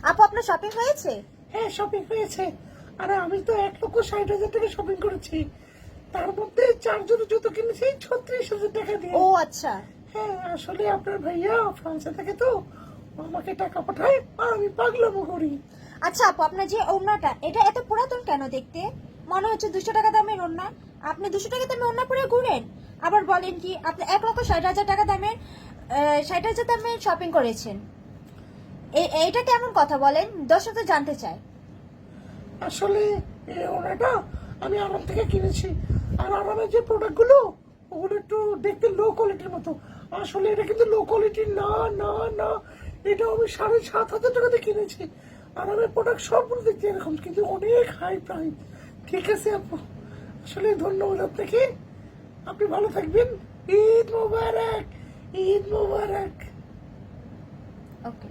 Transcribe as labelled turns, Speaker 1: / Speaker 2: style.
Speaker 1: আপু আপনার শপিং হয়েছে?
Speaker 2: হ্যাঁ, শপিং হয়েছে। আরে আমি তো 1,60,000 টাকা শপিং করেছি। তার মধ্যে 4 জোড়া জুতো কিনেছি 36,000 টাকা দিয়ে।
Speaker 1: ও আচ্ছা।
Speaker 2: হ্যাঁ, আসলে আপনার ভাইয়া ফ্রান্সে থাকে তো, ও আমাকে টাকা পাঠায় আর আমি পাগলামো করি।
Speaker 1: আচ্ছা আপু, আপনার যে ওড়নাটা এটা এত পুরাতন কেন দেখতে? মনে হচ্ছে 200 টাকা দামের ওড়না। আপনি 200 টাকা দামের ওড়না পরে ঘুরেন, আবার বলেন কি আপনি 1,60,000 টাকা দামের 60,000 দামের শপিং করেছেন। এইটা কেমন কথা বলেন? দর্শক তো জানতে চায়।
Speaker 2: আসলে এই ওড়নাটা আমি আরাম থেকে কিনেছি। আর আরামের যে প্রোডাক্টগুলো, ওগুলো একটু দেখতে লো কোয়ালিটির মতো। আসলে এটা কিন্তু লো কোয়ালিটির না, না, না। এটা আমি 7,500 টাকাতে কিনেছি। আরামের প্রোডাক্ট সবগুলো দেখতে এরকম, কিন্তু অনেক হাই প্রাইস। ঠিক আছে আপু, আসলে ধন্যবাদ আপনাকে। আপনি ভালো থাকবেন। ঈদ মোবারক, ঈদ মোবারক।
Speaker 1: ওকে।